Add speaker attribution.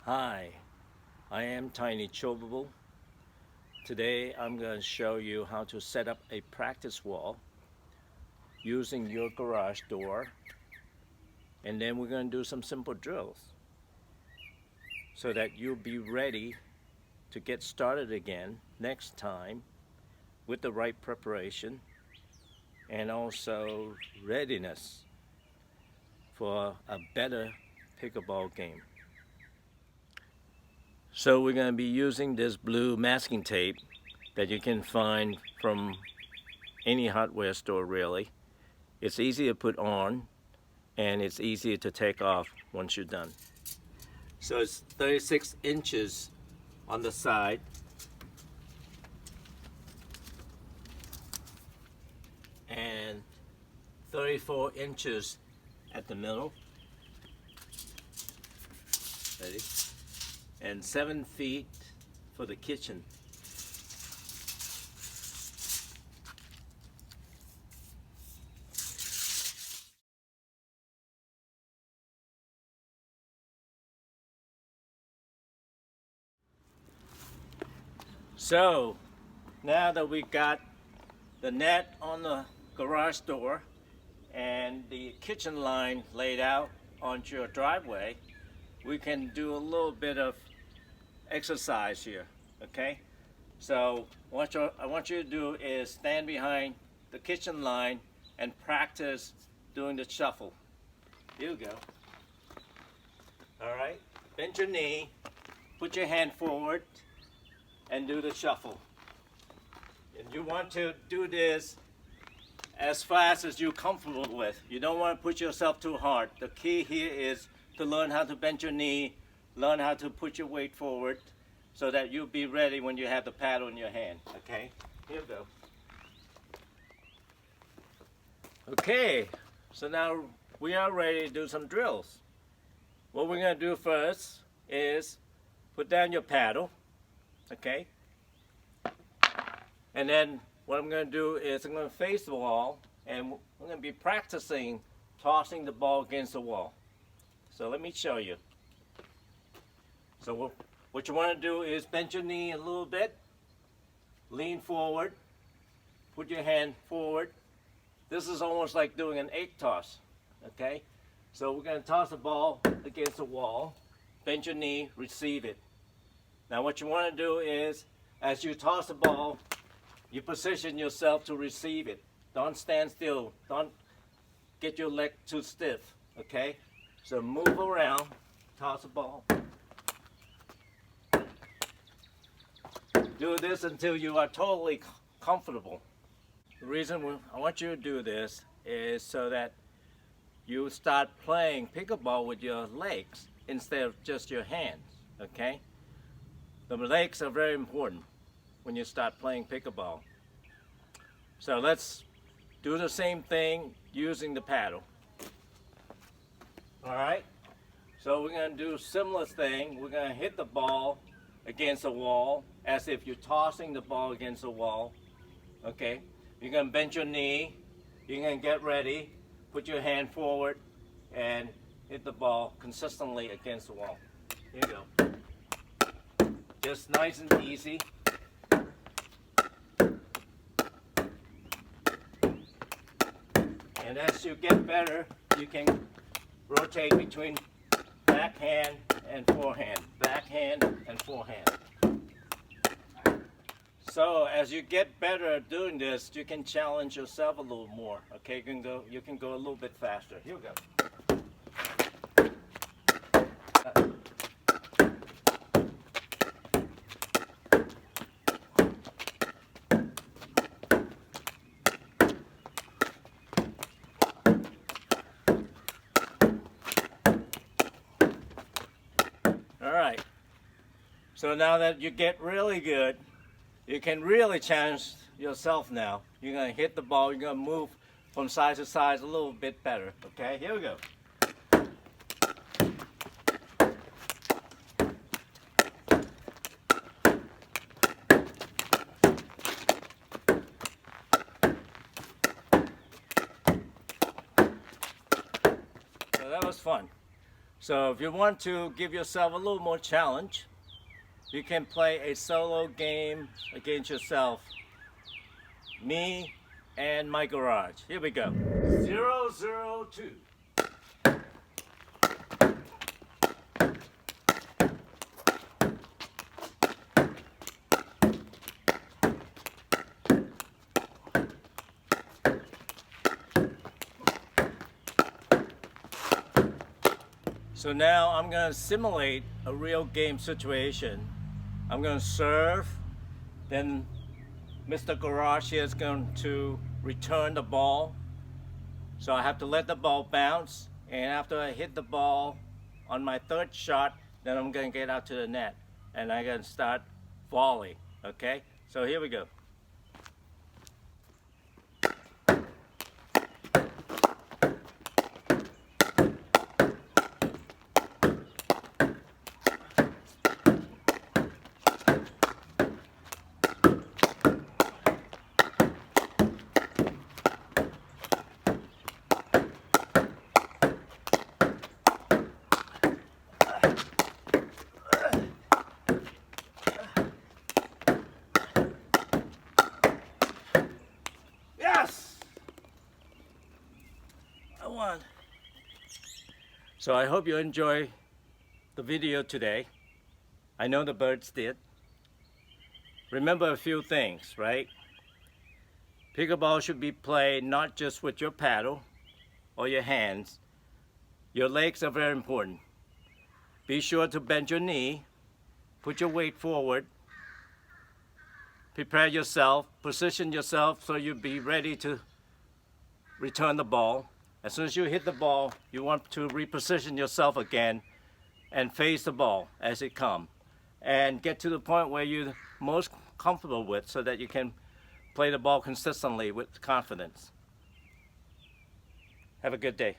Speaker 1: Hi, I am Tiny Chobable. Today I'm going to show you how to set up a practice wall using your garage door, and then we're going to do some simple drills so that you'll be ready to get started again next time with the right preparation and also readiness for a better pickleball game. So we're going to be using this blue masking tape that you can find from any hardware store really. It's easy to put on and it's easier to take off once you're done. So it's 36 inches on the side and 34 inches at the middle. Ready? And 7 feet for the kitchen. So now that we got the net on the garage door and the kitchen line laid out onto your driveway, we can do a little bit of exercise here, okay? So what I want you to do is stand behind the kitchen line and practice doing the shuffle. Here we go. All right, bend your knee, put your hand forward, and do the shuffle. And you want to do this as fast as you're comfortable with. You don't want to push yourself too hard. The key here is to learn how to bend your knee, learn how to put your weight forward so that you'll be ready when you have the paddle in your hand, okay? Here we go. Okay, so now we are ready to do some drills. What we're going to do first is put down your paddle, okay? And then what I'm going to do is I'm going to face the wall and we're going to be practicing tossing the ball against the wall. So let me show you. So what you want to do is bend your knee a little bit, lean forward, put your hand forward. This is almost like doing an egg toss, okay? So we're going to toss the ball against the wall, bend your knee, receive it. Now what you want to do is, as you toss the ball, you position yourself to receive it. Don't stand still. Don't get your leg too stiff, okay? So move around, toss the ball. Do this until you are totally comfortable. The reason I want you to do this is so that you start playing pickleball with your legs instead of just your hands, okay? The legs are very important when you start playing pickleball. So let's do the same thing using the paddle. All right, so we're going to do a similar thing. We're going to hit the ball against the wall as if you're tossing the ball against the wall, okay? You're going to bend your knee, you're going to get ready, put your hand forward, and hit the ball consistently against the wall. Here you go. Just nice and easy. And as you get better, you can rotate between backhand and forehand, backhand and forehand. So as you get better at doing this, you can challenge yourself a little more. Okay, you can go a little bit faster. Here we go. All right. So now that you get really good, you can really challenge yourself now. You're going to hit the ball, you're going to move from side to side a little bit better. Okay, here we go. So that was fun. So if you want to give yourself a little more challenge, you can play a solo game against yourself. Me and my garage. Here we go. 002. So now I'm going to simulate a real game situation. I'm going to serve, then Mr. Garage here is going to return the ball. So I have to let the ball bounce, and after I hit the ball on my third shot, then I'm going to get out to the net and I'm going to start volley. Okay? So here we go. So I hope you enjoy the video today. I know the birds did. Remember a few things, right? Pickleball should be played not just with your paddle or your hands. Your legs are very important. Be sure to bend your knee, put your weight forward, prepare yourself, position yourself so you'll be ready to return the ball. As soon as you hit the ball, you want to reposition yourself again and face the ball as it comes. And get to the point where you're most comfortable with so that you can play the ball consistently with confidence. Have a good day.